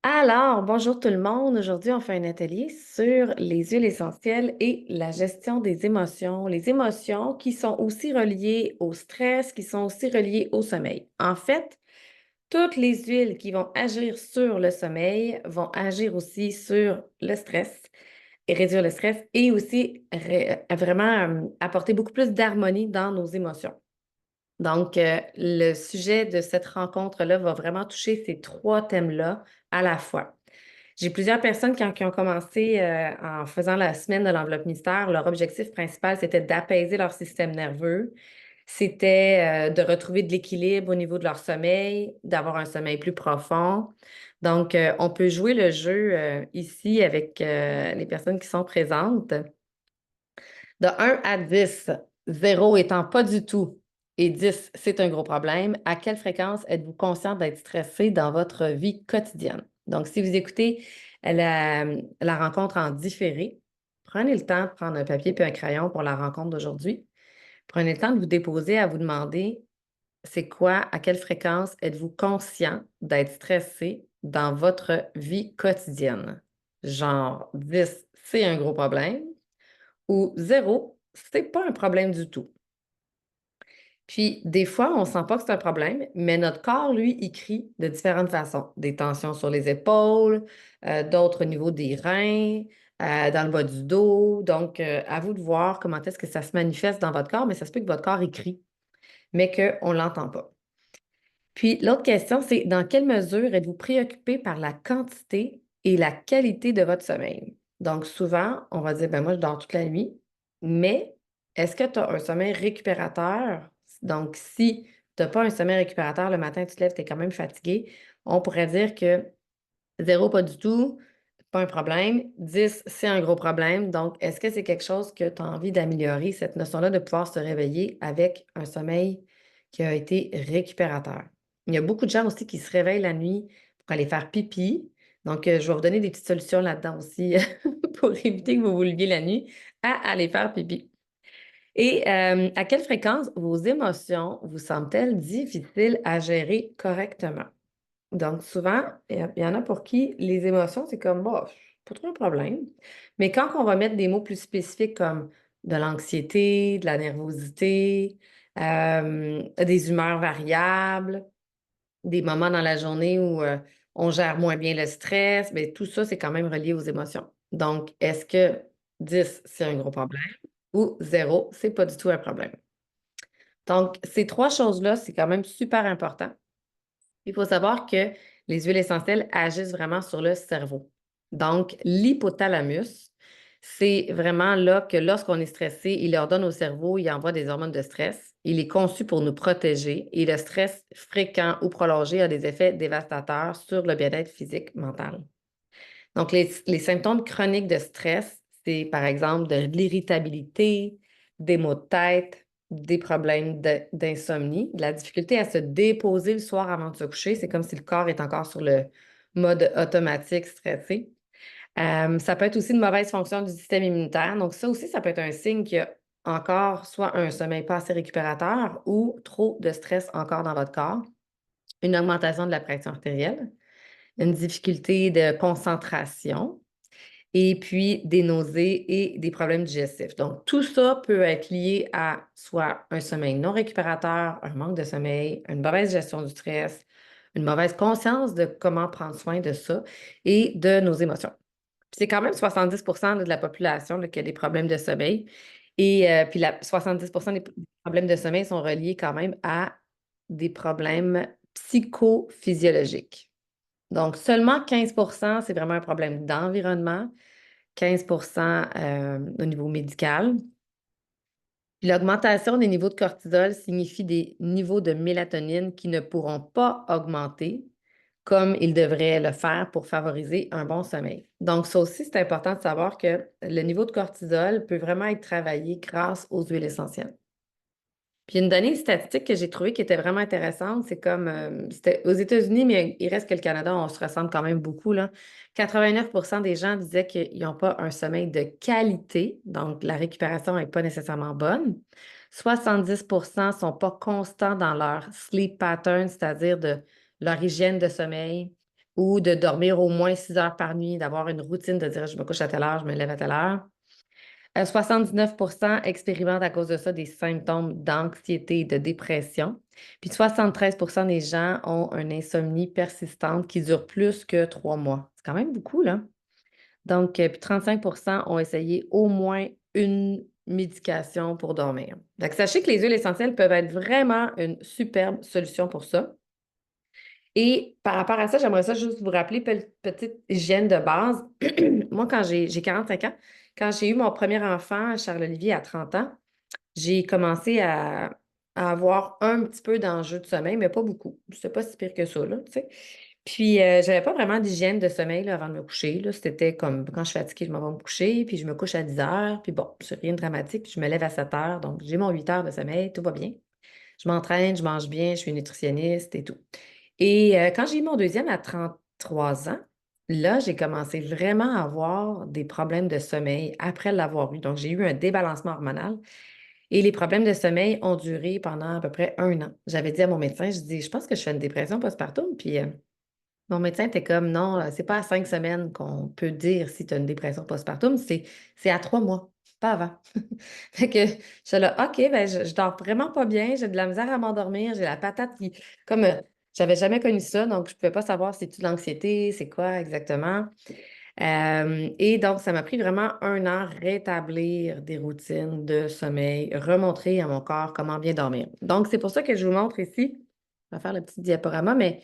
Alors, bonjour tout le monde. Aujourd'hui, on fait un atelier sur les huiles essentielles et la gestion des émotions. Les émotions qui sont aussi reliées au stress, qui sont aussi reliées au sommeil. En fait, toutes les huiles qui vont agir sur le sommeil vont agir aussi sur le stress et réduire le stress et aussi vraiment apporter beaucoup plus d'harmonie dans nos émotions. Donc, le sujet de cette rencontre-là va vraiment toucher ces trois thèmes-là à la fois. J'ai plusieurs personnes qui ont commencé en faisant la semaine de l'enveloppe mystère. Leur objectif principal, c'était d'apaiser leur système nerveux. C'était de retrouver de l'équilibre au niveau de leur sommeil, d'avoir un sommeil plus profond. Donc, on peut jouer le jeu ici avec les personnes qui sont présentes. De 1 à 10, 0 étant pas du tout et 10, c'est un gros problème, à quelle fréquence êtes-vous conscient d'être stressé dans votre vie quotidienne? Donc, si vous écoutez la rencontre en différé, prenez le temps de prendre un papier et un crayon pour la rencontre d'aujourd'hui. Prenez le temps de vous déposer à vous demander c'est quoi, à quelle fréquence êtes-vous conscient d'être stressé dans votre vie quotidienne? Genre 10, c'est un gros problème ou 0, c'est pas un problème du tout. Puis, des fois, on sent pas que c'est un problème, mais notre corps, lui, il crie de différentes façons. Des tensions sur les épaules, d'autres au niveau des reins, dans le bas du dos. Donc, à vous de voir comment est-ce que ça se manifeste dans votre corps, mais ça se peut que votre corps, il crie, mais qu'on ne l'entend pas. Puis, l'autre question, c'est dans quelle mesure êtes-vous préoccupé par la quantité et la qualité de votre sommeil? Donc, souvent, on va dire, ben moi, je dors toute la nuit, mais est-ce que tu as un sommeil récupérateur? Donc, si tu n'as pas un sommeil récupérateur, le matin, tu te lèves, tu es quand même fatigué, on pourrait dire que 0, pas du tout, pas un problème. 10, c'est un gros problème. Donc, est-ce que c'est quelque chose que tu as envie d'améliorer, cette notion-là de pouvoir se réveiller avec un sommeil qui a été récupérateur? Il y a beaucoup de gens aussi qui se réveillent la nuit pour aller faire pipi. Donc, je vais vous donner des petites solutions là-dedans aussi pour éviter que vous vous leviez la nuit à aller faire pipi. Et à quelle fréquence vos émotions vous semblent-elles difficiles à gérer correctement? Donc, souvent, il y en a pour qui les émotions, c'est comme, bah, pas trop un problème. Mais quand on va mettre des mots plus spécifiques comme de l'anxiété, de la nervosité, des humeurs variables, des moments dans la journée où on gère moins bien le stress, bien, tout ça, c'est quand même relié aux émotions. Donc, est-ce que 10, c'est un gros problème ou 0, c'est pas du tout un problème? Donc, ces trois choses-là, c'est quand même super important. Il faut savoir que les huiles essentielles agissent vraiment sur le cerveau. Donc, l'hypothalamus, c'est vraiment là que lorsqu'on est stressé, il ordonne au cerveau, il envoie des hormones de stress. Il est conçu pour nous protéger et le stress fréquent ou prolongé a des effets dévastateurs sur le bien-être physique, mental. Donc, les symptômes chroniques de stress, c'est par exemple de l'irritabilité, des maux de tête, des problèmes d'insomnie, de la difficulté à se déposer le soir avant de se coucher. C'est comme si le corps est encore sur le mode automatique stressé. Ça peut être aussi une mauvaise fonction du système immunitaire. Donc, ça aussi, ça peut être un signe qu'il y a encore soit un sommeil pas assez récupérateur ou trop de stress encore dans votre corps, une augmentation de la pression artérielle, une difficulté de concentration et puis des nausées et des problèmes digestifs. Donc, tout ça peut être lié à soit un sommeil non récupérateur, un manque de sommeil, une mauvaise gestion du stress, une mauvaise conscience de comment prendre soin de ça et de nos émotions. Puis c'est quand même 70 de la population là, qui a des problèmes de sommeil. Et puis 70 des problèmes de sommeil sont reliés quand même à des problèmes psychophysiologiques. Donc, seulement 15 c'est vraiment un problème d'environnement, 15 au niveau médical. Puis l'augmentation des niveaux de cortisol signifie des niveaux de mélatonine qui ne pourront pas augmenter comme ils devraient le faire pour favoriser un bon sommeil. Donc, ça aussi, c'est important de savoir que le niveau de cortisol peut vraiment être travaillé grâce aux huiles essentielles. Puis une donnée statistique que j'ai trouvée qui était vraiment intéressante, c'est comme, c'était aux États-Unis, mais il reste que le Canada, on se ressemble quand même beaucoup, là. 89 des gens disaient qu'ils n'ont pas un sommeil de qualité, donc la récupération n'est pas nécessairement bonne. 70 ne sont pas constants dans leur sleep pattern, c'est-à-dire de leur hygiène de sommeil. ou de dormir au moins 6 heures par nuit, d'avoir une routine de dire je me couche à telle heure, je me lève à telle heure. 79% expérimentent à cause de ça des symptômes d'anxiété et de dépression. Puis 73% des gens ont une insomnie persistante qui dure plus que 3 mois. C'est quand même beaucoup, là. Donc, puis 35% ont essayé au moins une médication pour dormir. Donc, sachez que les huiles essentielles peuvent être vraiment une superbe solution pour ça. Et par rapport à ça, j'aimerais ça juste vous rappeler petite hygiène de base. Moi, quand j'ai 45 ans, quand j'ai eu mon premier enfant, Charles-Olivier, à 30 ans, j'ai commencé à avoir un petit peu d'enjeu de sommeil, mais pas beaucoup. C'était pas si pire que ça, là, tu sais. Puis, j'avais pas vraiment d'hygiène de sommeil là, avant de me coucher. Là. C'était comme quand je suis fatiguée, je m'en vais me coucher, puis je me couche à 10 heures, puis bon, c'est rien de dramatique, puis je me lève à 7 heures, donc j'ai mon 8 heures de sommeil, tout va bien. Je m'entraîne, je mange bien, je suis nutritionniste et tout. Et quand j'ai eu mon deuxième à 33 ans, là, j'ai commencé vraiment à avoir des problèmes de sommeil après l'avoir eu. Donc, j'ai eu un débalancement hormonal et les problèmes de sommeil ont duré pendant à peu près 1 an. J'avais dit à mon médecin, je dis, je pense que je fais une dépression postpartum. Puis mon médecin était comme, non, c'est pas à 5 semaines qu'on peut dire si tu as une dépression postpartum, c'est à 3 mois, pas avant. Fait que je suis là, OK, ben je dors vraiment pas bien, j'ai de la misère à m'endormir, j'ai la patate qui, comme j'avais jamais connu ça, donc je pouvais pas savoir c'est-tu de l'anxiété, c'est quoi exactement. Et donc, ça m'a pris vraiment 1 an rétablir des routines de sommeil, remontrer à mon corps comment bien dormir. Donc, c'est pour ça que je vous montre ici, je vais faire le petit diaporama, mais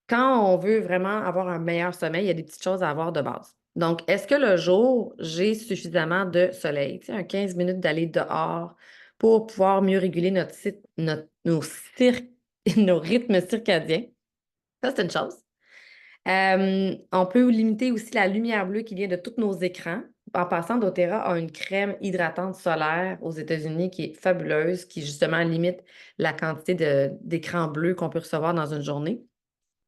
quand on veut vraiment avoir un meilleur sommeil, il y a des petites choses à avoir de base. Donc, est-ce que le jour, j'ai suffisamment de soleil? Tu sais, un 15 minutes d'aller dehors pour pouvoir mieux réguler nos rythmes circadiens. Ça, c'est une chose. On peut limiter aussi la lumière bleue qui vient de tous nos écrans. En passant, doTERRA a une crème hydratante solaire aux États-Unis qui est fabuleuse, qui justement limite la quantité d'écran bleu qu'on peut recevoir dans une journée.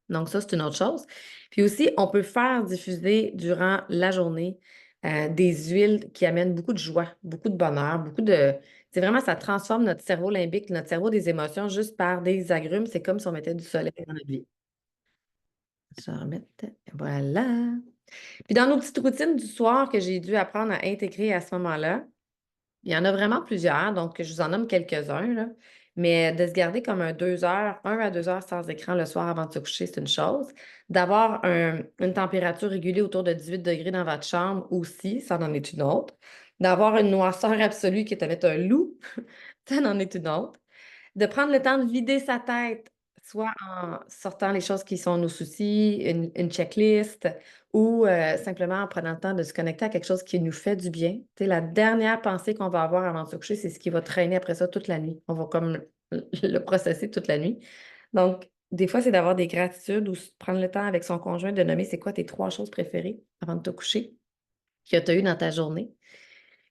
Donc, ça, c'est une autre chose. Puis aussi, on peut faire diffuser durant la journée des huiles qui amènent beaucoup de joie, beaucoup de bonheur, beaucoup de. C'est vraiment, ça transforme notre cerveau limbique, notre cerveau des émotions juste par des agrumes. C'est comme si on mettait du soleil dans notre vie. Je vais remettre. Voilà. Puis dans nos petites routines du soir que j'ai dû apprendre à intégrer à ce moment-là, il y en a vraiment plusieurs, donc je vous en nomme quelques-uns, là. Mais de se garder comme 2 heures, 1 à 2 heures sans écran le soir avant de se coucher, c'est une chose. D'avoir une température régulée autour de 18 degrés dans votre chambre aussi, ça en est une autre. D'avoir une noirceur absolue qui est à mettre un loup, ça en est une autre. De prendre le temps de vider sa tête, soit en sortant les choses qui sont nos soucis, une checklist, ou simplement en prenant le temps de se connecter à quelque chose qui nous fait du bien. Tu sais, la dernière pensée qu'on va avoir avant de se coucher, c'est ce qui va traîner après ça toute la nuit. On va comme le processer toute la nuit. Donc, des fois, c'est d'avoir des gratitudes ou prendre le temps avec son conjoint de nommer c'est quoi tes 3 choses préférées avant de te coucher que tu as eues dans ta journée.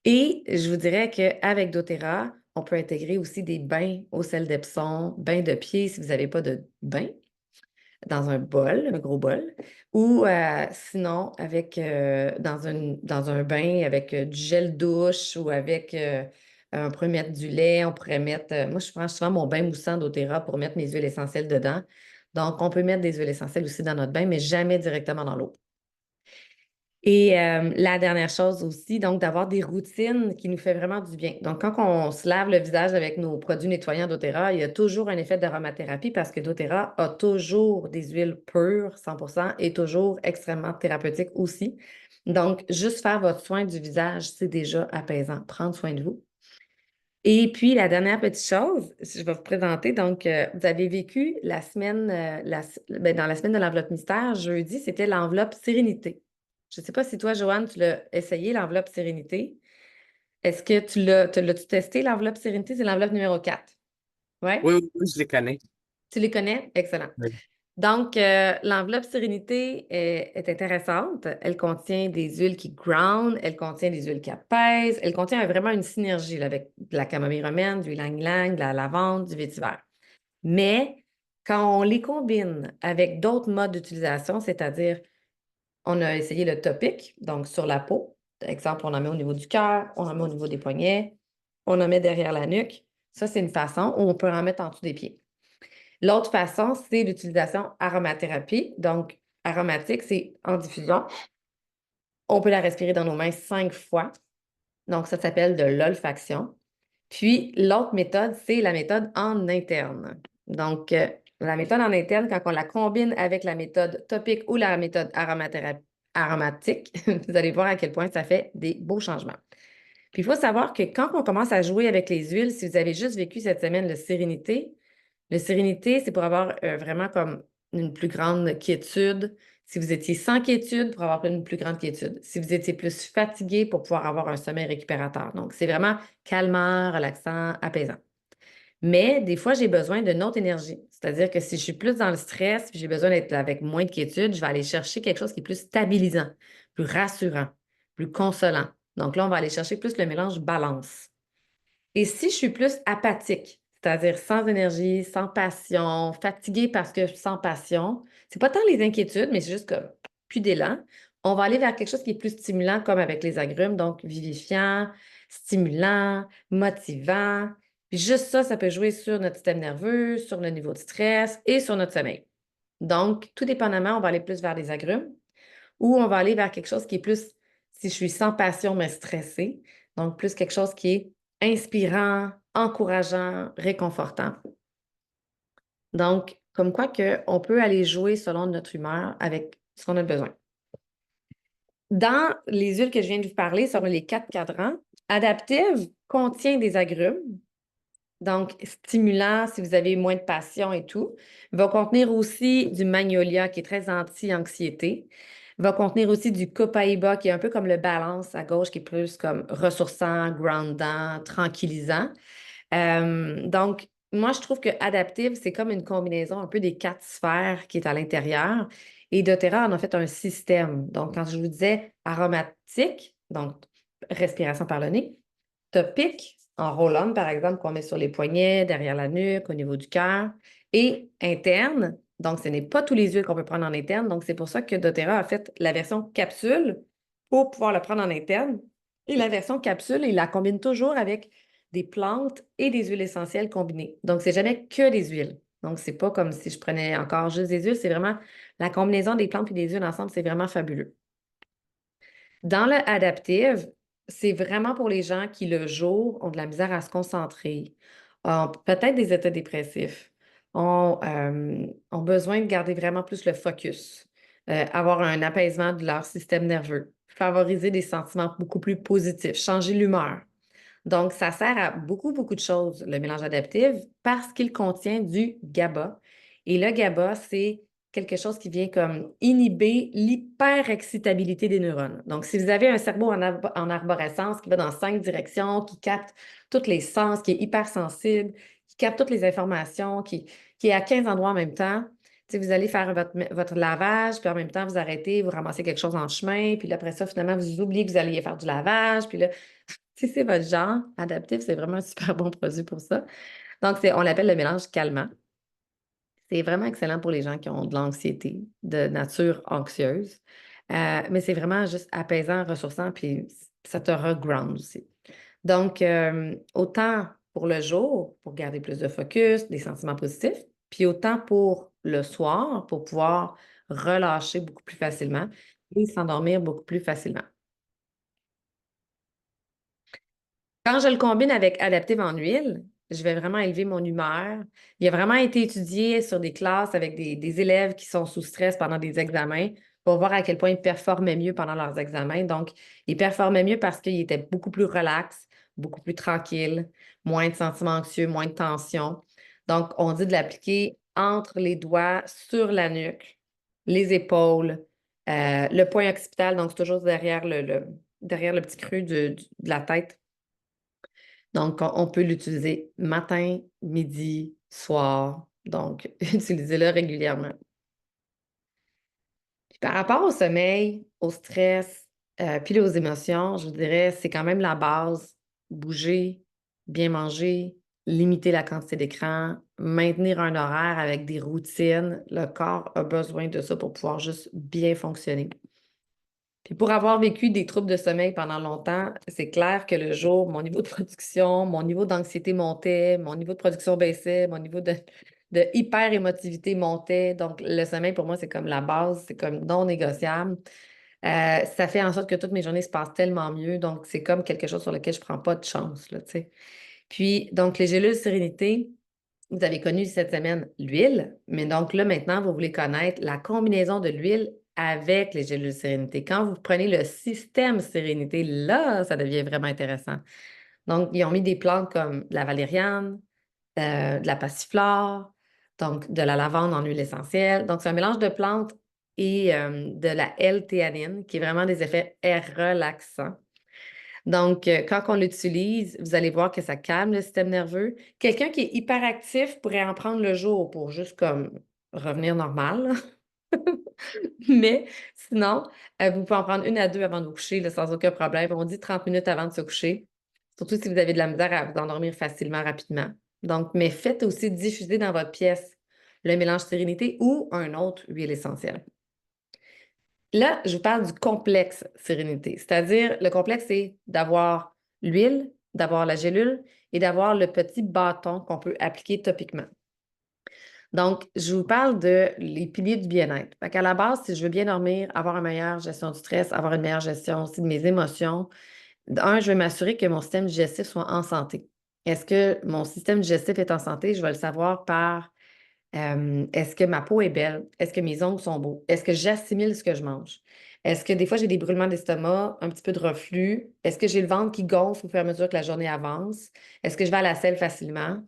Et je vous dirais qu'avec doTERRA, on peut intégrer aussi des bains au sel d'Epsom, bains de pieds si vous n'avez pas de bain, dans un bol, un gros bol, ou sinon avec dans un bain avec du gel douche ou avec on pourrait mettre du lait, on pourrait mettre. Moi, je prends souvent mon bain moussant doTERRA pour mettre mes huiles essentielles dedans. Donc, on peut mettre des huiles essentielles aussi dans notre bain, mais jamais directement dans l'eau. Et la dernière chose aussi, donc d'avoir des routines qui nous fait vraiment du bien. Donc, quand on se lave le visage avec nos produits nettoyants doTERRA, il y a toujours un effet d'aromathérapie parce que doTERRA a toujours des huiles pures, 100%, et toujours extrêmement thérapeutique aussi. Donc, juste faire votre soin du visage, c'est déjà apaisant. Prendre soin de vous. Et puis, la dernière petite chose, je vais vous présenter. Donc, vous avez vécu la semaine, dans la semaine de l'enveloppe mystère, jeudi, c'était l'enveloppe sérénité. Je ne sais pas si toi, Joanne, tu l'as essayé, l'enveloppe sérénité. Est-ce que l'as-tu testé, l'enveloppe sérénité? C'est l'enveloppe numéro 4. Oui? Oui, oui, oui, je les connais. Tu les connais? Excellent. Oui. Donc, l'enveloppe sérénité est intéressante. Elle contient des huiles qui ground, elle contient des huiles qui apaisent, elle contient vraiment une synergie là, avec de la camomille romaine, du ylang-ylang, de la lavande, du vétiver. Mais quand on les combine avec d'autres modes d'utilisation, c'est-à-dire on a essayé le topique, donc sur la peau. Par exemple, on en met au niveau du cœur, on en met au niveau des poignets, on en met derrière la nuque. Ça, c'est une façon où on peut en mettre en dessous des pieds. L'autre façon, c'est l'utilisation aromathérapie. Donc, aromatique, c'est en diffusion. On peut la respirer dans nos mains 5 fois. Donc, ça s'appelle de l'olfaction. Puis, l'autre méthode, c'est la méthode en interne. Donc, la méthode en interne, quand on la combine avec la méthode topique ou la méthode aromatique, vous allez voir à quel point ça fait des beaux changements. Puis, il faut savoir que quand on commence à jouer avec les huiles, si vous avez juste vécu cette semaine le sérénité, c'est pour avoir vraiment comme une plus grande quiétude. Si vous étiez sans quiétude, pour avoir une plus grande quiétude. Si vous étiez plus fatigué, pour pouvoir avoir un sommeil récupérateur. Donc, c'est vraiment calmant, relaxant, apaisant. Mais des fois, j'ai besoin d'une autre énergie. C'est-à-dire que si je suis plus dans le stress, puis j'ai besoin d'être avec moins de quiétude, je vais aller chercher quelque chose qui est plus stabilisant, plus rassurant, plus consolant. Donc là, on va aller chercher plus le mélange balance. Et si je suis plus apathique, c'est-à-dire sans énergie, sans passion, fatiguée parce que sans passion, c'est pas tant les inquiétudes, mais c'est juste comme plus d'élan. On va aller vers quelque chose qui est plus stimulant, comme avec les agrumes, donc vivifiant, stimulant, motivant. Puis juste ça, ça peut jouer sur notre système nerveux, sur le niveau de stress et sur notre sommeil. Donc, tout dépendamment, on va aller plus vers les agrumes ou on va aller vers quelque chose qui est plus, si je suis sans passion, mais stressée, donc plus quelque chose qui est inspirant, encourageant, réconfortant. Donc, comme quoi qu'on peut aller jouer selon notre humeur avec ce qu'on a besoin. Dans les huiles que je viens de vous parler, sur les 4 cadrans, Adaptive contient des agrumes, donc stimulant si vous avez moins de passion et tout. Va contenir aussi du magnolia qui est très anti-anxiété. Va contenir aussi du copaïba qui est un peu comme le balance à gauche qui est plus comme ressourçant, groundant, tranquillisant. Donc, moi, je trouve que Adaptive, c'est comme une combinaison un peu des 4 sphères qui est à l'intérieur. Et doTERRA en a fait un système. Donc, quand je vous disais aromatique, donc respiration par le nez, topique, en roll-on, par exemple, qu'on met sur les poignets, derrière la nuque, au niveau du cœur, et interne. Donc, ce n'est pas tous les huiles qu'on peut prendre en interne. Donc, c'est pour ça que doTERRA a fait la version capsule pour pouvoir le prendre en interne. Et la version capsule, il la combine toujours avec des plantes et des huiles essentielles combinées. Donc, c'est jamais que des huiles. Donc, c'est pas comme si je prenais encore juste des huiles, c'est vraiment la combinaison des plantes et des huiles ensemble, c'est vraiment fabuleux. Dans le adaptive, c'est vraiment pour les gens qui, le jour, ont de la misère à se concentrer, ont peut-être des états dépressifs, ont besoin de garder vraiment plus le focus, avoir un apaisement de leur système nerveux, favoriser des sentiments beaucoup plus positifs, changer l'humeur. Donc, ça sert à beaucoup, beaucoup de choses, le mélange adaptif, parce qu'il contient du GABA. Et le GABA, c'est quelque chose qui vient comme inhiber l'hyperexcitabilité des neurones. Donc, si vous avez un cerveau en arborescence qui va dans 5 directions, qui capte tous les sens, qui est hypersensible, qui capte toutes les informations, qui est à 15 endroits en même temps, tu sais, vous allez faire votre lavage, puis en même temps, vous arrêtez, vous ramassez quelque chose en chemin, puis là, après ça, finalement, vous oubliez que vous alliez faire du lavage, puis là, si c'est votre genre, adaptif, c'est vraiment un super bon produit pour ça. Donc, on l'appelle le mélange calmant. C'est vraiment excellent pour les gens qui ont de l'anxiété, de nature anxieuse. Mais c'est vraiment juste apaisant, ressourçant, puis ça te reground aussi. Donc, autant pour le jour, pour garder plus de focus, des sentiments positifs, puis autant pour le soir, pour pouvoir relâcher beaucoup plus facilement et s'endormir beaucoup plus facilement. Quand je le combine avec Adaptive en huile, je vais vraiment élever mon humeur. Il a vraiment été étudié sur des classes avec des élèves qui sont sous stress pendant des examens pour voir à quel point ils performaient mieux pendant leurs examens. Donc, ils performaient mieux parce qu'ils étaient beaucoup plus relax, beaucoup plus tranquilles, moins de sentiments anxieux, moins de tension. Donc, on dit de l'appliquer entre les doigts, sur la nuque, les épaules, le point occipital, donc c'est toujours derrière le petit creux de la tête. Donc, on peut l'utiliser matin, midi, soir. Donc, utilisez-le régulièrement. Puis par rapport au sommeil, au stress, puis aux émotions, je vous dirais, c'est quand même la base. Bouger, bien manger, limiter la quantité d'écran, maintenir un horaire avec des routines. Le corps a besoin de ça pour pouvoir juste bien fonctionner. Puis pour avoir vécu des troubles de sommeil pendant longtemps, c'est clair que le jour, mon niveau de production, mon niveau d'anxiété montait, mon niveau de production baissait, mon niveau de hyper-émotivité montait. Donc, le sommeil, pour moi, c'est comme la base, c'est comme non négociable. Ça fait en sorte que toutes mes journées se passent tellement mieux. Donc, c'est comme quelque chose sur lequel je prends pas de chance, là, tu sais. Puis, donc, les gélules Sérénité, vous avez connu cette semaine l'huile, mais donc là, maintenant, vous voulez connaître la combinaison de l'huile avec les gélules Sérénité. Quand vous prenez le système Sérénité, là, ça devient vraiment intéressant. Donc, ils ont mis des plantes comme de la valériane, de la passiflore, donc de la lavande en huile essentielle. Donc, c'est un mélange de plantes et de la L-théanine, qui est vraiment des effets relaxants. Donc, quand on l'utilise, vous allez voir que ça calme le système nerveux. Quelqu'un qui est hyperactif pourrait en prendre le jour pour juste comme revenir normal, là. Mais sinon, vous pouvez en prendre une à deux avant de vous coucher, là, sans aucun problème. On dit 30 minutes avant de se coucher, surtout si vous avez de la misère à vous endormir facilement, rapidement. Donc, mais faites aussi diffuser dans votre pièce le mélange sérénité ou un autre huile essentielle. Là, je vous parle du complexe sérénité, c'est-à-dire le complexe, c'est d'avoir l'huile, d'avoir la gélule et d'avoir le petit bâton qu'on peut appliquer topiquement. Donc, je vous parle de les piliers du bien-être. Fait qu'à la base, si je veux bien dormir, avoir une meilleure gestion du stress, avoir une meilleure gestion aussi de mes émotions, je vais m'assurer que mon système digestif soit en santé. Est-ce que mon système digestif est en santé? Je vais le savoir par est-ce que ma peau est belle? Est-ce que mes ongles sont beaux? Est-ce que j'assimile ce que je mange? Est-ce que des fois j'ai des brûlements d'estomac, un petit peu de reflux? Est-ce que j'ai le ventre qui gonfle au fur et à mesure que la journée avance? Est-ce que je vais à la selle facilement?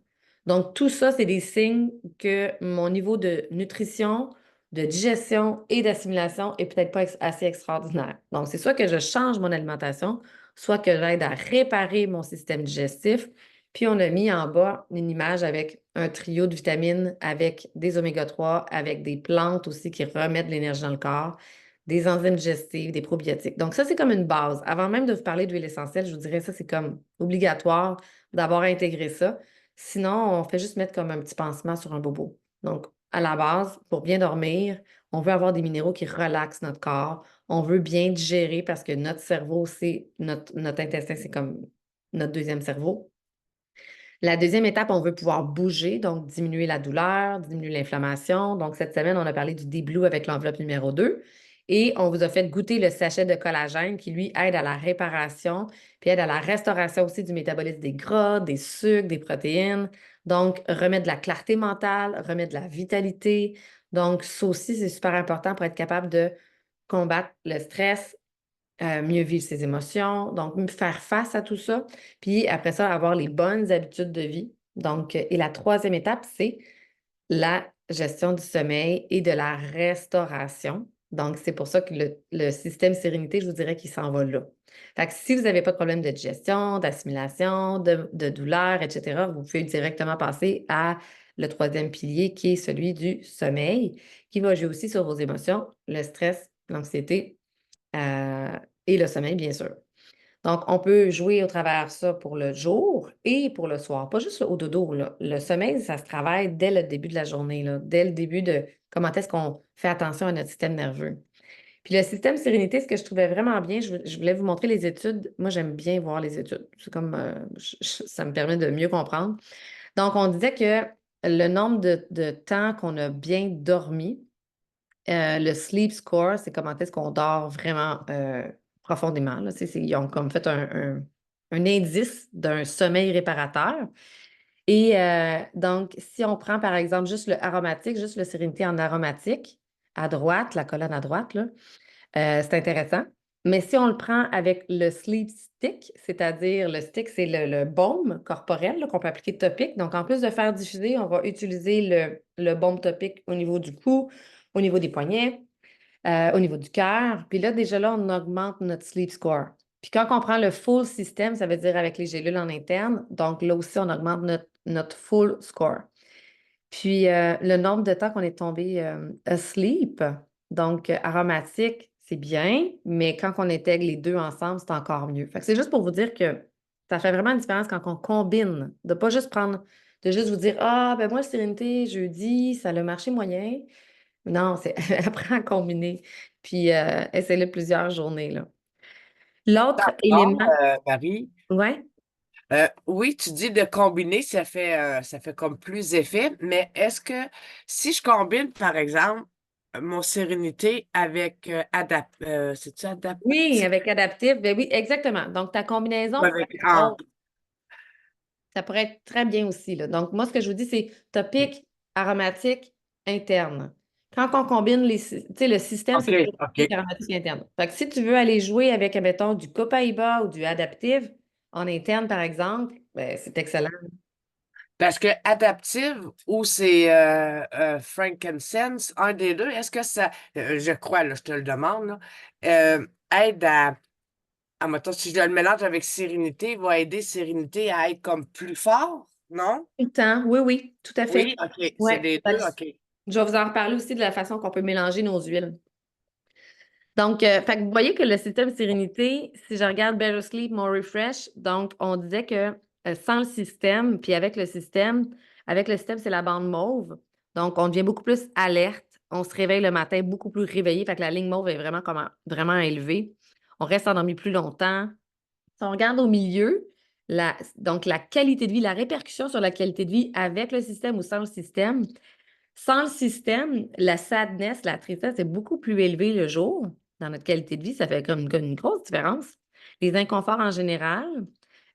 Donc, tout ça, c'est des signes que mon niveau de nutrition, de digestion et d'assimilation est peut-être pas assez extraordinaire. Donc, c'est soit que je change mon alimentation, soit que j'aide à réparer mon système digestif. Puis on a mis en bas une image avec un trio de vitamines, avec des oméga 3, avec des plantes aussi qui remettent de l'énergie dans le corps, des enzymes digestives, des probiotiques. Donc ça, c'est comme une base. Avant même de vous parler d'huile essentielle, je vous dirais ça, c'est comme obligatoire d'avoir intégré ça. Sinon, on fait juste mettre comme un petit pansement sur un bobo. Donc, à la base, pour bien dormir, on veut avoir des minéraux qui relaxent notre corps. On veut bien digérer parce que notre cerveau, c'est notre intestin, c'est comme notre deuxième cerveau. La deuxième étape, on veut pouvoir bouger, donc diminuer la douleur, diminuer l'inflammation. Donc, cette semaine, on a parlé du déblue avec l'enveloppe numéro 2 et on vous a fait goûter le sachet de collagène qui, lui, aide à la réparation puis aide à la restauration aussi du métabolisme des gras, des sucres, des protéines. Donc, remettre de la clarté mentale, remettre de la vitalité. Donc, ça aussi, c'est super important pour être capable de combattre le stress, mieux vivre ses émotions, donc faire face à tout ça. Puis après ça, avoir les bonnes habitudes de vie. Donc, et la troisième étape, c'est la gestion du sommeil et de la restauration. Donc, c'est pour ça que le système sérénité, je vous dirais qu'il s'en va là. Fait que si vous n'avez pas de problème de digestion, d'assimilation, de douleur, etc., vous pouvez directement passer à le troisième pilier qui est celui du sommeil, qui va jouer aussi sur vos émotions, le stress, l'anxiété euh, et le sommeil, bien sûr. Donc, on peut jouer au travers ça pour le jour et pour le soir, pas juste au dodo, là. Le sommeil, ça se travaille dès le début de la journée, là, dès le début de comment est-ce qu'on fait attention à notre système nerveux. Puis le système sérénité, ce que je trouvais vraiment bien, je voulais vous montrer les études. Moi, j'aime bien voir les études. C'est comme ça me permet de mieux comprendre. Donc, on disait que le nombre de temps qu'on a bien dormi, le sleep score, c'est comment est-ce qu'on dort vraiment profondément, là. Ils ont comme fait un indice d'un sommeil réparateur. Et donc, si on prend par exemple juste le aromatique, juste le sérénité en aromatique, à droite, la colonne à droite, là, c'est intéressant. Mais si on le prend avec le sleep stick, c'est-à-dire le stick, c'est le baume corporel là, qu'on peut appliquer topique. Donc, en plus de faire diffuser, on va utiliser le baume topique au niveau du cou, au niveau des poignets, au niveau du cœur. Puis là, déjà là, on augmente notre sleep score. Puis quand on prend le full system, ça veut dire avec les gélules en interne. Donc là aussi, on augmente notre full score. Puis le nombre de temps qu'on est tombé asleep, donc aromatique, c'est bien, mais quand on intègre les deux ensemble, c'est encore mieux. Fait que c'est juste pour vous dire que ça fait vraiment une différence quand on combine, de pas juste prendre, de juste vous dire, ah, ben moi, le sérénité, jeudi, ça a marché moyen. Non, c'est apprends à combiner, puis essaie-le plusieurs journées, là. L'autre Pardon, élément, Marie, ouais, Oui, tu dis de combiner, ça fait comme plus effet, mais est-ce que si je combine, par exemple, mon sérénité avec c'est-tu Oui, adaptif? avec adaptif, ben oui, exactement. Donc, ta Ou combinaison pourrait avec, être autre. Ça pourrait être très bien aussi, là. Donc, moi, ce que je vous dis, c'est topique, aromatique, interne. Quand on combine tu sais, le système, OK, c'est toujours topique, OK. aromatique, interne. Fait que si tu veux aller jouer avec, mettons, du Copaiba ou du adaptif en interne, par exemple, ben, c'est excellent. Parce que adaptive ou c'est frankincense, un des deux, est-ce que ça, je crois, là, je te le demande, là, aide mettons, si je le mélange avec sérénité, va aider sérénité à être comme plus fort, non? Tout le temps, oui, oui, tout à Oui, fait. OK, c'est Ouais. les Fait deux, que OK. je vais vous en reparler aussi de la façon qu'on peut mélanger nos huiles. Donc, fait que vous voyez que le système Sérénité, si je regarde Better Sleep, More Refresh, donc on disait que sans le système, puis avec le système, c'est la bande mauve. Donc, on devient beaucoup plus alerte. On se réveille le matin beaucoup plus réveillé. Fait que la ligne mauve est vraiment, vraiment élevée. On reste endormi plus longtemps. Si on regarde au milieu, donc la qualité de vie, la répercussion sur la qualité de vie avec le système ou sans le système. Sans le système, la sadness, la tristesse est beaucoup plus élevée le jour dans notre qualité de vie. Ça fait comme une grosse différence. Les inconforts en général,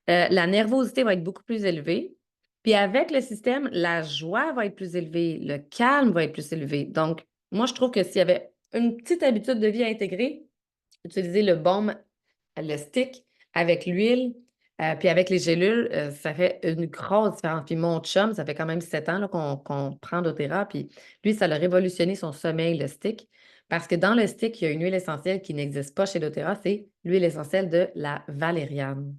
la nervosité va être beaucoup plus élevée. Puis avec le système, la joie va être plus élevée, le calme va être plus élevé. Donc, moi, je trouve que s'il y avait une petite habitude de vie à intégrer, utiliser le baume, le stick avec l'huile, puis avec les gélules, ça fait une grosse différence. Puis mon chum, ça fait quand même 7 ans là, qu'on prend doTERRA, puis lui, ça a révolutionné son sommeil, le stick, parce que dans le stick, il y a une huile essentielle qui n'existe pas chez doTERRA, c'est l'huile essentielle de la valériane.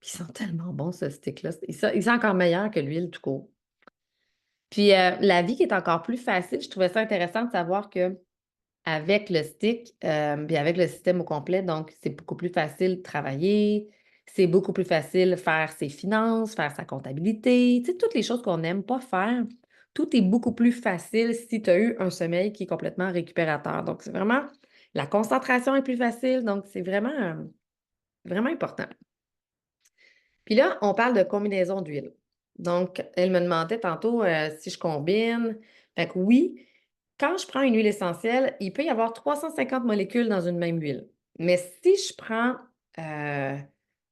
Puis ils sont tellement bons, ce stick-là. Il sent encore meilleur que l'huile tout court. Puis la vie qui est encore plus facile, je trouvais ça intéressant de savoir que avec le stick, puis avec le système au complet, donc c'est beaucoup plus facile de travailler, c'est beaucoup plus facile de faire ses finances, faire sa comptabilité, tu sais, toutes les choses qu'on n'aime pas faire. Tout est beaucoup plus facile si tu as eu un sommeil qui est complètement récupérateur. Donc, c'est vraiment, la concentration est plus facile, donc c'est vraiment, vraiment important. Puis là, on parle de combinaison d'huile. Donc, elle me demandait tantôt si je combine. Fait que oui, quand je prends une huile essentielle, il peut y avoir 350 molécules dans une même huile. Mais si je prends euh,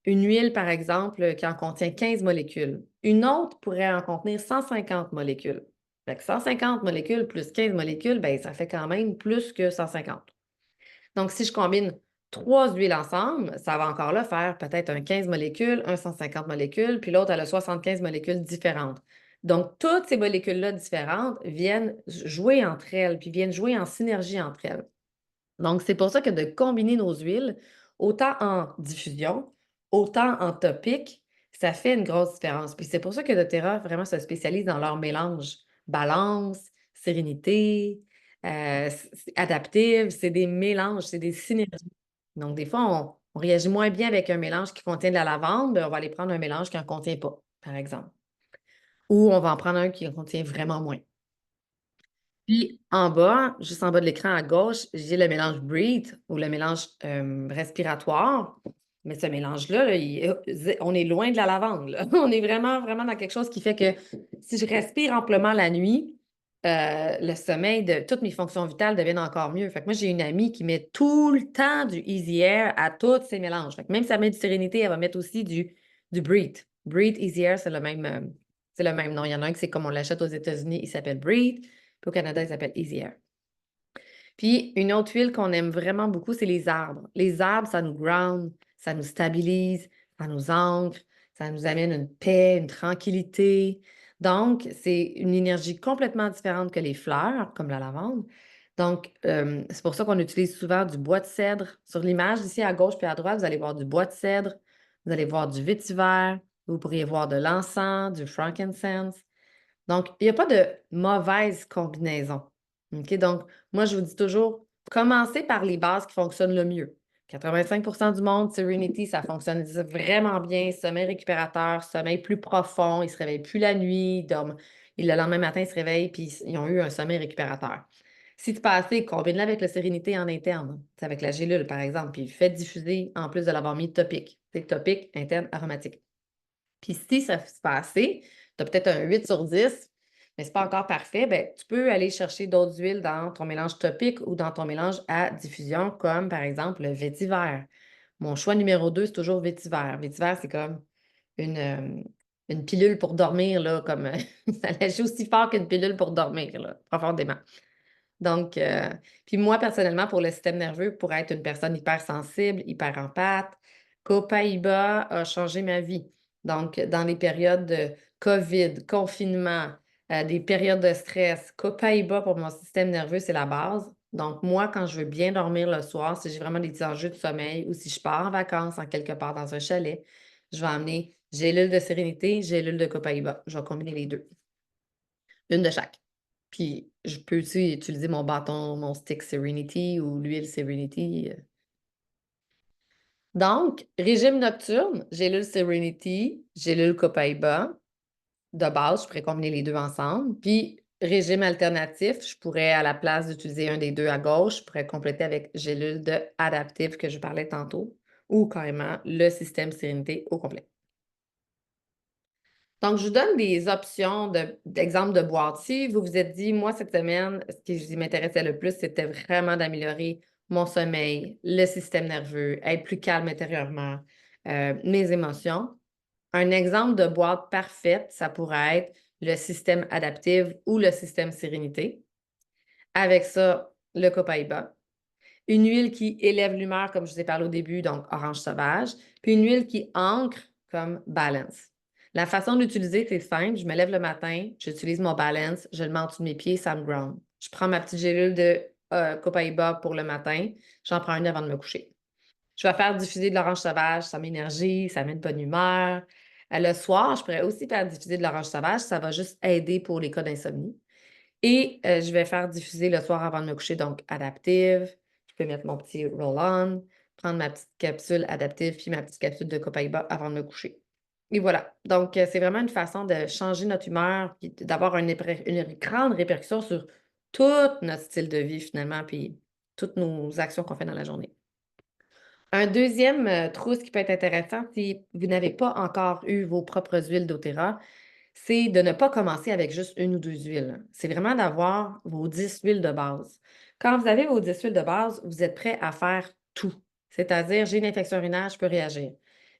une huile, par exemple, qui en contient 15 molécules, une autre pourrait en contenir 150 molécules. Fait que 150 molécules plus 15 molécules, ben, ça fait quand même plus que 150. Donc, si je combine 3 huiles ensemble, ça va encore là faire peut-être un 15 molécules, un 150 molécules, puis l'autre, elle a 75 molécules différentes. Donc, toutes ces molécules-là différentes viennent jouer entre elles, puis viennent jouer en synergie entre elles. Donc, c'est pour ça que de combiner nos huiles, autant en diffusion, autant en topique, ça fait une grosse différence. Puis c'est pour ça que doTERRA vraiment se spécialise dans leur mélange. Balance, sérénité, adaptive, c'est des mélanges, c'est des synergies. Donc, des fois, on réagit moins bien avec un mélange qui contient de la lavande, ben, on va aller prendre un mélange qui n'en contient pas, par exemple. Ou on va en prendre un qui en contient vraiment moins. Puis en bas, juste en bas de l'écran à gauche, j'ai le mélange breathe ou le mélange respiratoire. Mais ce mélange-là, là, on est loin de la lavande, là. On est vraiment, vraiment dans quelque chose qui fait que si je respire amplement la nuit, le sommeil de toutes mes fonctions vitales deviennent encore mieux. Fait que moi, j'ai une amie qui met tout le temps du Easy Air à tous ses mélanges. Fait que même si elle met du Sérénité, elle va mettre aussi du Breathe. Breathe Easy Air, c'est le même nom. Il y en a un qui c'est comme on l'achète aux États-Unis, il s'appelle Breathe. Puis au Canada, il s'appelle Easy Air. Puis une autre huile qu'on aime vraiment beaucoup, c'est les arbres. Les arbres, ça nous ground, ça nous stabilise, ça nous ancre, ça nous amène une paix, une tranquillité. Donc, c'est une énergie complètement différente que les fleurs, comme la lavande. Donc, c'est pour ça qu'on utilise souvent du bois de cèdre. Sur l'image, ici à gauche puis à droite, vous allez voir du bois de cèdre, vous allez voir du vétiver, vous pourriez voir de l'encens, du frankincense. Donc, il n'y a pas de mauvaise combinaison. OK? Donc, moi, je vous dis toujours, commencez par les bases qui fonctionnent le mieux. 85% du monde, Serenity, ça fonctionne vraiment bien. Sommeil récupérateur, sommeil plus profond. Ils ne se réveillent plus la nuit, ils dorment. Et le lendemain matin, ils se réveillent puis ils ont eu un sommeil récupérateur. Si tu passes, combine-le avec le Sérénité en interne. C'est avec la gélule, par exemple, puis faites diffuser en plus de l'avoir mis topique. C'est topique, interne, aromatique. Puis si ça se fait assez, tu as peut-être un 8 sur 10, mais ce n'est pas encore parfait, ben, tu peux aller chercher d'autres huiles dans ton mélange topique ou dans ton mélange à diffusion, comme par exemple le vétiver. Mon choix numéro 2, c'est toujours vétiver. Vétiver, c'est comme une pilule pour dormir, là, comme ça agit aussi fort qu'une pilule pour dormir, là, profondément. Donc, puis moi, personnellement, pour le système nerveux, pour être une personne hypersensible, hyper empathe, Copaiba a changé ma vie. Donc, dans les périodes de COVID, confinement, des périodes de stress, Copaiba pour mon système nerveux, c'est la base. Donc, moi, quand je veux bien dormir le soir, si j'ai vraiment des petits enjeux de sommeil ou si je pars en vacances en quelque part dans un chalet, je vais emmener gélule de sérénité, gélule de Copaiba. Je vais combiner les deux. Une de chaque. Puis, je peux aussi utiliser mon bâton, mon stick Serenity ou l'huile Serenity. Donc, régime nocturne, gélule Serenity, gélule Copaiba. De base, je pourrais combiner les deux ensemble. Puis, régime alternatif, je pourrais, à la place d'utiliser un des deux à gauche, je pourrais compléter avec gélule de adaptive que je parlais tantôt ou carrément le système Sérénité au complet. Donc, je vous donne des options d'exemples de boîtes. Si vous vous êtes dit, moi, cette semaine, ce qui m'intéressait le plus, c'était vraiment d'améliorer mon sommeil, le système nerveux, être plus calme intérieurement, mes émotions. Un exemple de boîte parfaite, ça pourrait être le système adaptif ou le système sérénité. Avec ça, le copaïba. Une huile qui élève l'humeur, comme je vous ai parlé au début, donc orange sauvage. Puis une huile qui ancre, comme balance. La façon d'utiliser, c'est simple. Je me lève le matin, j'utilise mon balance, je le mets en dessous de mes pieds, ça me ground. Je prends ma petite gélule de copaïba pour le matin. J'en prends une avant de me coucher. Je vais faire diffuser de l'orange sauvage, ça m'énergie, ça met de bonne humeur. Le soir, je pourrais aussi faire diffuser de l'orange sauvage, ça va juste aider pour les cas d'insomnie. Et je vais faire diffuser le soir avant de me coucher, donc adaptive. Je peux mettre mon petit roll-on, prendre ma petite capsule adaptive puis ma petite capsule de Copaiba avant de me coucher. Et voilà. Donc, c'est vraiment une façon de changer notre humeur puis d'avoir une grande répercussion sur tout notre style de vie finalement puis toutes nos actions qu'on fait dans la journée. Un deuxième trousse qui peut être intéressant si vous n'avez pas encore eu vos propres huiles doTERRA, c'est de ne pas commencer avec juste une ou deux huiles. C'est vraiment d'avoir vos 10 huiles de base. Quand vous avez vos 10 huiles de base, vous êtes prêt à faire tout. C'est-à-dire, j'ai une infection urinaire, je peux réagir.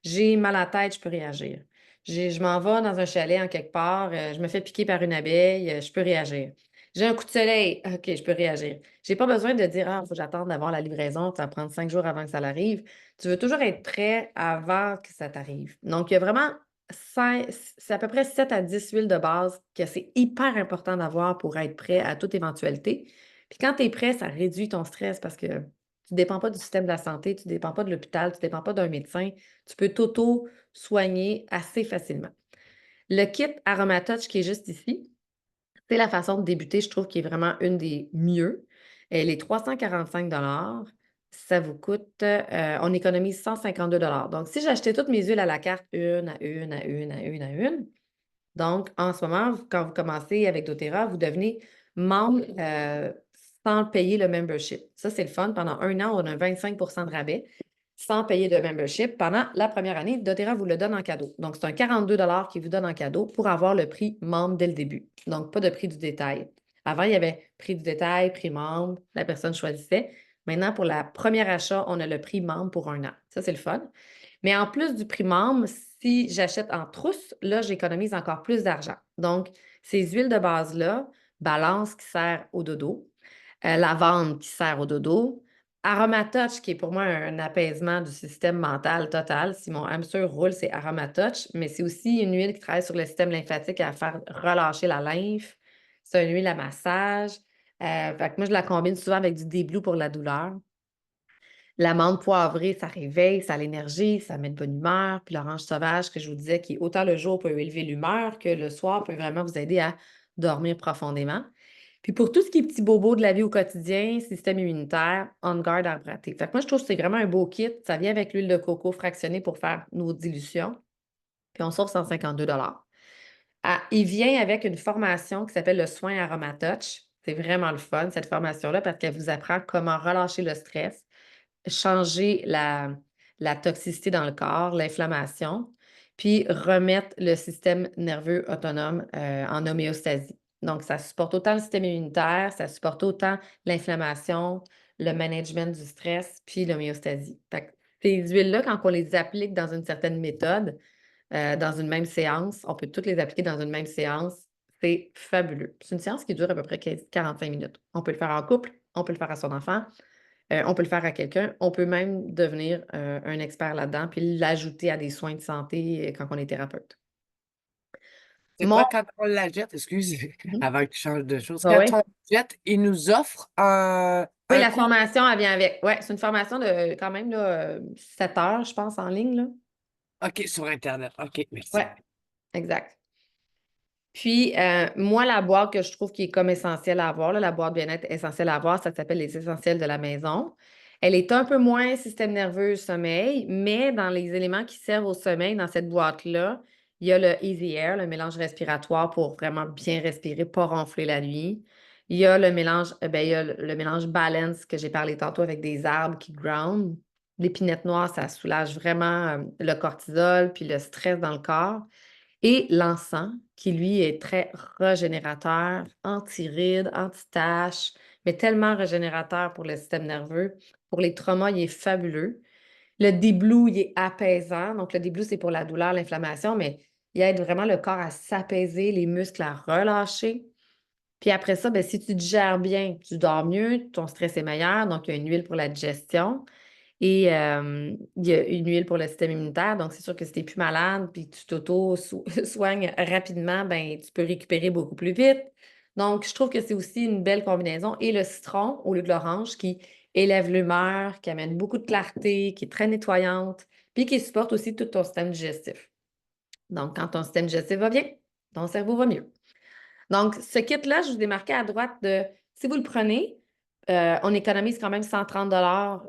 J'ai mal à la tête, je peux réagir. Je m'en vais dans un chalet en quelque part, je me fais piquer par une abeille, je peux réagir. J'ai un coup de soleil, OK, je peux réagir. J'ai pas besoin de dire, ah, il faut que j'attende d'avoir la livraison, ça va prendre 5 jours avant que ça l'arrive. Tu veux toujours être prêt avant que ça t'arrive. Donc, il y a vraiment c'est à peu près 7 à 10 huiles de base que c'est hyper important d'avoir pour être prêt à toute éventualité. Puis quand tu es prêt, ça réduit ton stress parce que tu ne dépends pas du système de la santé, tu ne dépends pas de l'hôpital, tu ne dépends pas d'un médecin. Tu peux t'auto-soigner assez facilement. Le kit Aromatouch qui est juste ici, c'est la façon de débuter, je trouve, qui est vraiment une des mieux. Elle est 345. Ça vous coûte, on économise 152. Donc, si j'achetais toutes mes huiles à la carte, une à une, à une, à une, à une, donc en ce moment, quand vous commencez avec doTERRA, vous devenez membre sans payer le membership. Ça, c'est le fun. Pendant un an, on a 25 de rabais sans payer de membership. Pendant la première année, doTERRA vous le donne en cadeau. Donc, c'est un 42 qui vous donne en cadeau pour avoir le prix membre dès le début. Donc, pas de prix du détail. Avant, il y avait prix du détail, prix membre, la personne choisissait. Maintenant, pour la première achat, on a le prix membre pour un an. Ça, c'est le fun. Mais en plus du prix membre, si j'achète en trousse, là, j'économise encore plus d'argent. Donc, ces huiles de base-là, Balance qui sert au dodo, lavande qui sert au dodo, Aromatouch qui est pour moi un apaisement du système mental total. Si mon hamster roule, c'est Aromatouch, mais c'est aussi une huile qui travaille sur le système lymphatique à faire relâcher la lymphe. C'est une huile à massage. Fait que moi, je la combine souvent avec du déblue pour la douleur. L'amande poivrée, ça réveille, ça a l'énergie, ça met de bonne humeur. Puis l'orange sauvage, que je vous disais, qui autant le jour peut élever l'humeur que le soir peut vraiment vous aider à dormir profondément. Puis pour tout ce qui est petits bobos de la vie au quotidien, système immunitaire, On Guard arbraté. Fait que moi, je trouve que c'est vraiment un beau kit. Ça vient avec l'huile de coco fractionnée pour faire nos dilutions. Puis on sauve 152. Ah, il vient avec une formation qui s'appelle le soin Aromatouch. C'est vraiment le fun, cette formation-là, parce qu'elle vous apprend comment relâcher le stress, changer la toxicité dans le corps, l'inflammation. puis remettre le système nerveux autonome en homéostasie. Donc, ça supporte autant le système immunitaire, ça supporte autant l'inflammation, le management du stress, puis l'homéostasie. Fait que ces huiles-là, quand on les applique dans une certaine méthode, dans une même séance, on peut toutes les appliquer dans une même séance. C'est fabuleux. C'est une séance qui dure à peu près 45 minutes. On peut le faire en couple, on peut le faire à son enfant, on peut le faire à quelqu'un. On peut même devenir un expert là-dedans puis l'ajouter à des soins de santé quand on est thérapeute. C'est Mon... quoi quand on la jette? Excuse, Mhm. avant que je change de choses. Ah Quand ouais. on jette, ils nous offrent Oui, un la cours. formation, elle vient avec. Oui, c'est une formation de quand même là, 7 heures, je pense, en ligne. Là. OK, sur Internet. OK, Oui, merci. exact. Puis, moi, la boîte que je trouve qui est comme essentielle à avoir, là, la boîte bien-être essentielle à avoir, ça s'appelle les essentiels de la maison. Elle est un peu moins système nerveux, sommeil, mais dans les éléments qui servent au sommeil, dans cette boîte-là, il y a le Easy Air, le mélange respiratoire pour vraiment bien respirer, pas ronfler la nuit. Il y a le mélange, il y a le mélange Balance que j'ai parlé tantôt avec des arbres qui ground. L'épinette noire, ça soulage vraiment le cortisol puis le stress dans le corps. Et l'encens, qui lui est très régénérateur, anti-rides, anti-taches, mais tellement régénérateur pour le système nerveux. Pour les traumas, il est fabuleux. Le déblue, il est apaisant. Donc, le déblue, c'est pour la douleur, l'inflammation, mais il aide vraiment le corps à s'apaiser, les muscles à relâcher. Puis après ça, ben, si tu digères bien, tu dors mieux, ton stress est meilleur. Donc, il y a une huile pour la digestion. Et il y a une huile pour le système immunitaire. Donc, c'est sûr que si tu n'es plus malade puis que tu t'auto-soignes rapidement, ben, tu peux récupérer beaucoup plus vite. Donc, je trouve que c'est aussi une belle combinaison. Et le citron au lieu de l'orange qui élève l'humeur, qui amène beaucoup de clarté, qui est très nettoyante, puis qui supporte aussi tout ton système digestif. Donc, quand ton système digestif va bien, ton cerveau va mieux. Donc, ce kit-là, je vous ai marqué à droite de, si vous le prenez, on économise quand même 130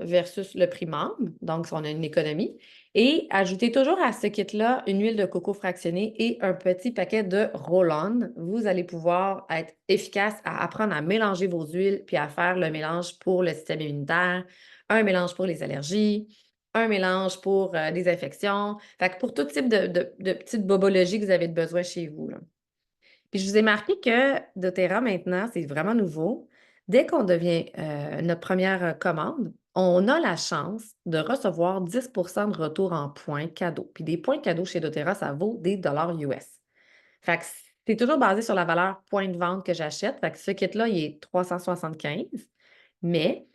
versus le prix membre. Donc, on a une économie. Et ajoutez toujours à ce kit-là une huile de coco fractionnée et un petit paquet de roll-on. Vous allez pouvoir être efficace à apprendre à mélanger vos huiles puis à faire le mélange pour le système immunitaire, un mélange pour les allergies, un mélange pour des infections. Fait que pour tout type de petites bobologies que vous avez besoin chez vous, là. Puis je vous ai marqué que doTERRA, maintenant, c'est vraiment nouveau. Dès qu'on devient notre première commande, on a la chance de recevoir 10 de retour en points cadeaux. Puis des points cadeaux chez doTERRA, ça vaut des dollars US. Fait que c'est toujours basé sur la valeur point de vente que j'achète. Fait que ce kit-là, il est 375. Mais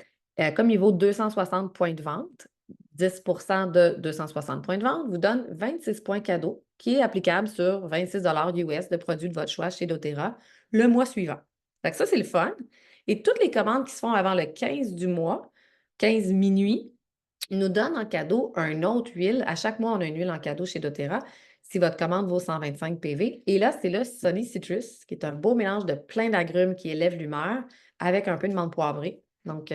comme il vaut 260 points de vente, 10 de 260 points de vente vous donne 26 points cadeaux qui est applicable sur 26 US de produits de votre choix chez doTERRA le mois suivant. Fait que ça, c'est le fun. Et toutes les commandes qui se font avant le 15 du mois, 15 minuit, nous donnent en cadeau une autre huile. À chaque mois, on a une huile en cadeau chez doTERRA si votre commande vaut 125 PV. Et là, c'est le Sunny Citrus, qui est un beau mélange de plein d'agrumes qui élève l'humeur avec un peu de menthe poivrée. Donc,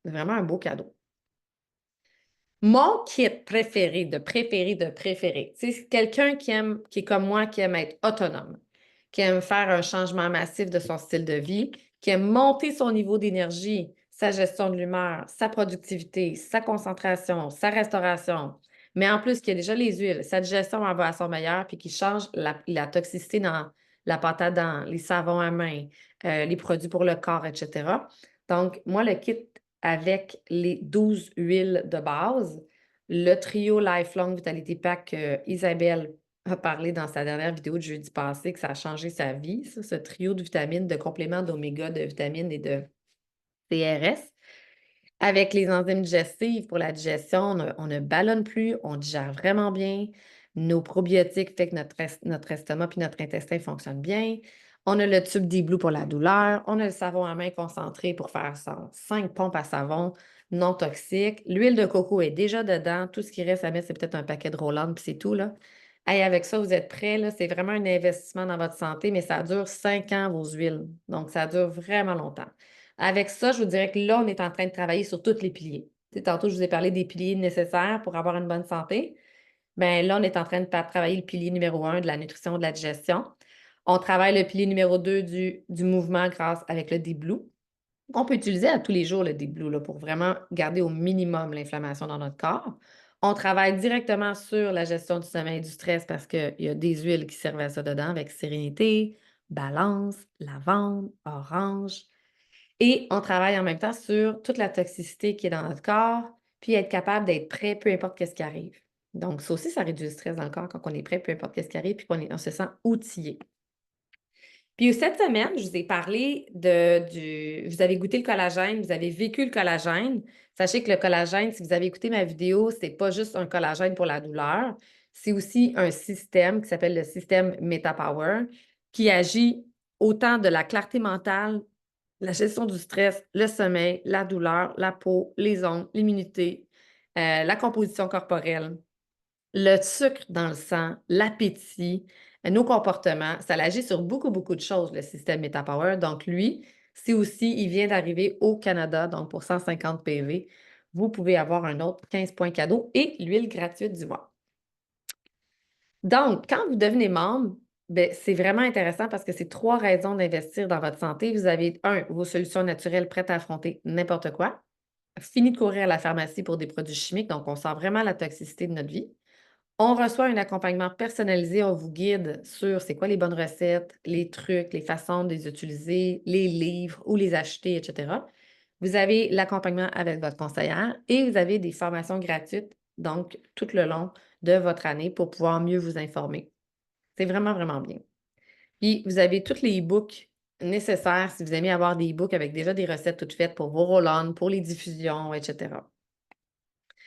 vraiment un beau cadeau. Mon kit préféré, de préféré, c'est quelqu'un qui aime, qui est comme moi, qui aime être autonome, qui aime faire un changement massif de son style de vie, qui aime monter son niveau d'énergie, sa gestion de l'humeur, sa productivité, sa concentration, sa restauration, mais en plus qui a déjà les huiles, sa digestion en va à son meilleur, puis qui change la toxicité dans la pâte à dents, les savons à main, les produits pour le corps, etc. Donc, moi, le kit avec les 12 huiles de base. Le trio Lifelong Vitality Pack que Isabelle a parlé dans sa dernière vidéo de jeudi passé, que ça a changé sa vie, ça, ce trio de vitamines, de compléments d'oméga, de vitamines et de CRS. Avec les enzymes digestives pour la digestion, on ne ballonne plus, on digère vraiment bien. Nos probiotiques font que notre estomac puis notre intestin fonctionnent bien. On a le tube Deep Blue pour la douleur. On a le savon à main concentré pour faire 5 pompes à savon non toxiques. L'huile de coco est déjà dedans. Tout ce qui reste à mettre, c'est peut-être un paquet de Roland, puis c'est tout, là. Hey, avec ça, vous êtes prêts, là. C'est vraiment un investissement dans votre santé, mais ça dure 5 ans, vos huiles. Donc, ça dure vraiment longtemps. Avec ça, je vous dirais que là, on est en train de travailler sur tous les piliers. Tu sais, tantôt, je vous ai parlé des piliers nécessaires pour avoir une bonne santé. Bien, là, on est en train de travailler le pilier numéro 1 de la nutrition, de la digestion. On travaille le pilier numéro 2 du mouvement grâce avec le Deep Blue. On peut utiliser à tous les jours le Deep Blue là, pour vraiment garder au minimum l'inflammation dans notre corps. On travaille directement sur la gestion du sommeil et du stress parce qu'il y a des huiles qui servent à ça dedans avec sérénité, balance, lavande, orange. Et on travaille en même temps sur toute la toxicité qui est dans notre corps, puis être capable d'être prêt peu importe qu'est-ce qui arrive. Donc, ça aussi, ça réduit le stress dans le corps quand on est prêt peu importe qu'est-ce qui arrive, puis on se sent outillé. Puis cette semaine, je vous ai parlé Vous avez goûté le collagène, vous avez vécu le collagène. Sachez que le collagène, si vous avez écouté ma vidéo, c'est pas juste un collagène pour la douleur, c'est aussi un système qui s'appelle le système MetaPower, qui agit autant de la clarté mentale, la gestion du stress, le sommeil, la douleur, la peau, les ongles, l'immunité, la composition corporelle, le sucre dans le sang, l'appétit, nos comportements. Ça agit sur beaucoup, beaucoup de choses, le système MetaPower. Donc, lui, c'est aussi, il vient d'arriver au Canada, donc pour 150 PV, vous pouvez avoir un autre 15 points cadeaux et l'huile gratuite du mois. Donc, quand vous devenez membre, ben, c'est vraiment intéressant parce que c'est 3 raisons d'investir dans votre santé. Vous avez, vos solutions naturelles prêtes à affronter n'importe quoi. Fini de courir à la pharmacie pour des produits chimiques, donc on sent vraiment la toxicité de notre vie. On reçoit un accompagnement personnalisé. On vous guide sur c'est quoi les bonnes recettes, les trucs, les façons de les utiliser, les livres, où les acheter, etc. Vous avez l'accompagnement avec votre conseillère et vous avez des formations gratuites, donc tout le long de votre année pour pouvoir mieux vous informer. C'est vraiment, vraiment bien. Puis, vous avez tous les e-books nécessaires si vous aimez avoir des e-books avec déjà des recettes toutes faites pour vos roll-on, pour les diffusions, etc.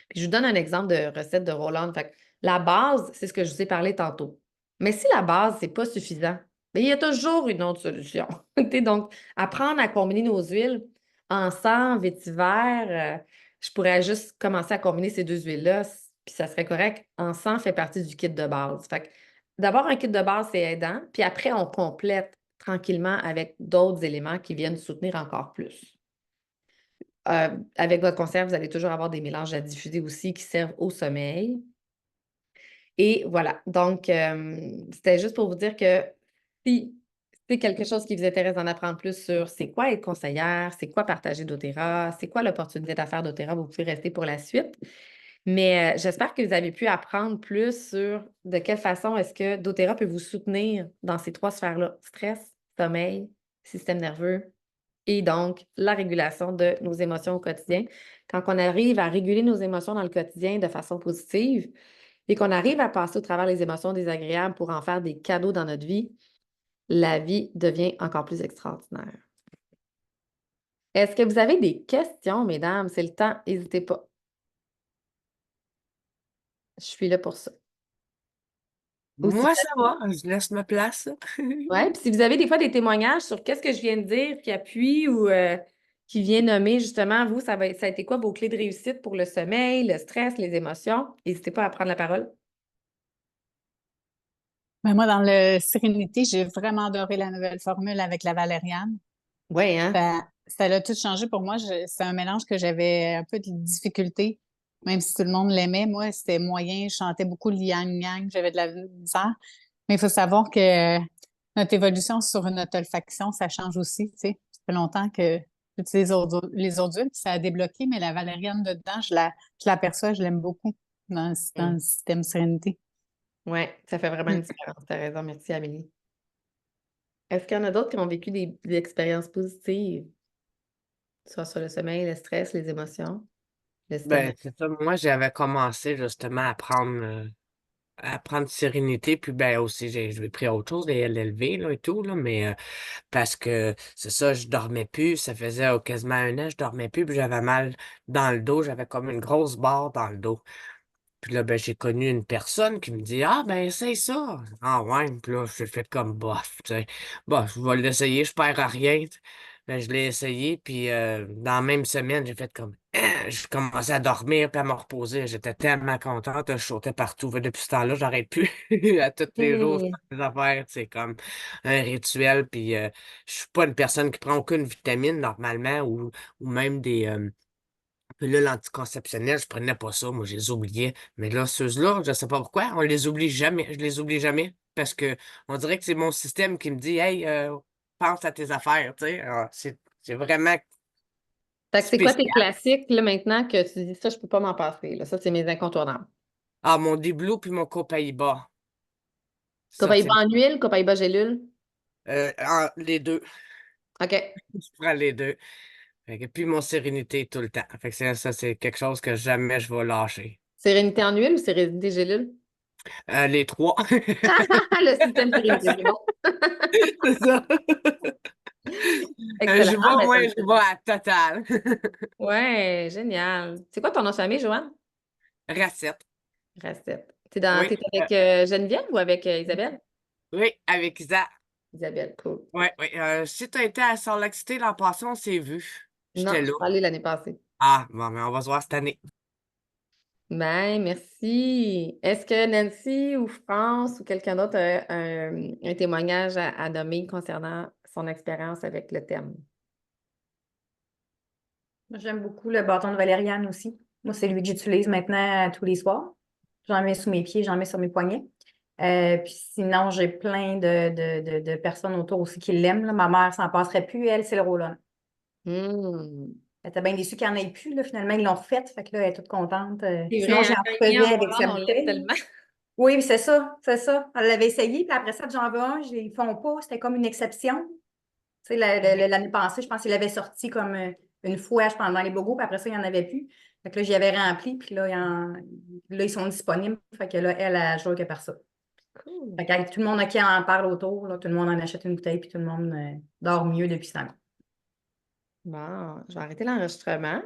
Puis je vous donne un exemple de recette de roll-on. Fait que la base, c'est ce que je vous ai parlé tantôt. Mais si la base, c'est pas suffisant, bien, il y a toujours une autre solution. Donc, apprendre à combiner nos huiles, encens, vétiver, je pourrais juste commencer à combiner ces 2 huiles-là, puis ça serait correct. Encens fait partie du kit de base. Fait que d'abord, un kit de base, c'est aidant, puis après, on complète tranquillement avec d'autres éléments qui viennent soutenir encore plus. Avec votre concert, vous allez toujours avoir des mélanges à diffuser aussi qui servent au sommeil. Et voilà. Donc, c'était juste pour vous dire que si c'est quelque chose qui vous intéresse d'en apprendre plus sur c'est quoi être conseillère, c'est quoi partager doTERRA, c'est quoi l'opportunité d'affaires doTERRA, vous pouvez rester pour la suite. Mais j'espère que vous avez pu apprendre plus sur de quelle façon est-ce que doTERRA peut vous soutenir dans ces 3 sphères-là: stress, sommeil, système nerveux et donc la régulation de nos émotions au quotidien. Quand on arrive à réguler nos émotions dans le quotidien de façon positive et qu'on arrive à passer au travers les émotions désagréables pour en faire des cadeaux dans notre vie, la vie devient encore plus extraordinaire. Est-ce que vous avez des questions, mesdames? C'est le temps, n'hésitez pas. Je suis là pour ça. Ou si Moi, ça va, je laisse ma place. ouais, puis si vous avez des fois des témoignages sur qu'est-ce que je viens de dire qui appuie ou qui vient nommer justement, vous, ça a été quoi vos clés de réussite pour le sommeil, le stress, les émotions? N'hésitez pas à prendre la parole. Ben, moi, dans le Sérénité, j'ai vraiment adoré la nouvelle formule avec la valériane. Oui, hein? Ça l'a tout changé pour moi. C'est un mélange que j'avais un peu de difficulté, même si tout le monde l'aimait. Moi, c'était moyen. Je chantais beaucoup le yang-yang. J'avais de la misère. Mais il faut savoir que notre évolution sur notre olfaction, ça change aussi. Tu sais. Ça fait longtemps que j'utilise les autres huiles, puis ça a débloqué, mais la valériane dedans, je l'aperçois, je l'aime beaucoup dans le système Sérénité. Oui, ça fait vraiment une différence. Tu as raison. Merci, Amélie. Est-ce qu'il y en a d'autres qui ont vécu des expériences positives, soit sur le sommeil, le stress, les émotions, le système Ben, nerveux? c'est ça. Moi, j'avais commencé justement à prendre sérénité, puis ben aussi, j'ai pris autre chose, les LLV là, et tout, là, mais parce que c'est ça, je dormais plus. Ça faisait quasiment 1 an, je dormais plus, puis j'avais mal dans le dos. J'avais comme une grosse barre dans le dos. Puis là, ben, j'ai connu une personne qui me dit: Ah, ben, c'est ça. Ah, ouais. Puis là, j'ai fait comme bof, tu sais. Bon, je vais l'essayer, je perds à rien. Tu sais. Ben, je l'ai essayé, puis dans la même semaine, j'ai fait comme. Je commençais à dormir puis à me reposer. J'étais tellement contente, je sautais partout. Depuis ce temps-là, j'arrête plus. À tous les jours, je Hey. fais des affaires. C'est comme un rituel. Puis je suis pas une personne qui prend aucune vitamine normalement ou même des. Puis là, l'anticonceptionnel, je prenais pas ça, moi, je les oubliais. Mais là, ceux-là, je sais pas pourquoi, on les oublie jamais. Je les oublie jamais. Parce que on dirait que c'est mon système qui me dit: Hey, pense à tes affaires, tu sais. Alors, c'est vraiment. Fait que c'est quoi tes spécial. classiques, là, maintenant, que tu dis ça, je peux pas m'en passer, là. Ça, c'est mes incontournables. Ah, mon Diblo puis mon Copaiba. Ça, Copaïba c'est en huile, Copaïba gélule. les deux. OK. Je prends les deux. Fait que, puis mon Sérénité tout le temps. Fait que ça, c'est quelque chose que jamais je vais lâcher. Sérénité en huile ou sérénité gélule? Les trois. Le système sérénité, c'est bon. C'est ça. Excellent. Je Ah, vais, ben, ça moi, me je fait vais à total. Ouais, génial. C'est quoi ton nom de famille, Joanne? Racette. Racette. Oui. T'es avec Geneviève ou avec Isabelle? Oui, avec Isa. Isabelle, cool. Oui, oui. Si tu as été à Salt Lake City l'an passé, on s'est vu. Non, J'étais je là. suis pas allée l'année passée. Ah, bon, mais on va se voir cette année. Ben, merci. Est-ce que Nancy ou France ou quelqu'un d'autre a un témoignage à nommer concernant son expérience avec le thème? J'aime beaucoup le bâton de valériane aussi. Moi, c'est lui que j'utilise maintenant tous les soirs. J'en mets sous mes pieds, j'en mets sur mes poignets. Puis sinon, j'ai plein de personnes autour aussi qui l'aiment, là. Ma mère s'en passerait plus, elle, c'est le roll-on. Hmm. Elle était bien déçue qu'il n'y en ait plus, là. Finalement, ils l'ont refait. Fait que là, elle est toute contente. C'est Sinon, vrai, j'en un panier en refaisais avec sa Hollande, on l'aime bouteille. tellement. Oui, puis c'est ça, c'est ça. Elle l'avait essayé, puis après ça, j'en veux un, ils font pas. C'était comme une exception. Tu sais, l'année passée, je pense qu'il avait sorti comme une fois pendant les bogos, puis après ça, il n'y en avait plus. Fait que là, j'y avais rempli, puis là, là, ils sont disponibles. Fait que là, elle a joué que par ça. Cool. Fait que tout le monde qui en parle autour, là, tout le monde en achète une bouteille, puis tout le monde dort mieux depuis ce temps. Bon, je vais arrêter l'enregistrement.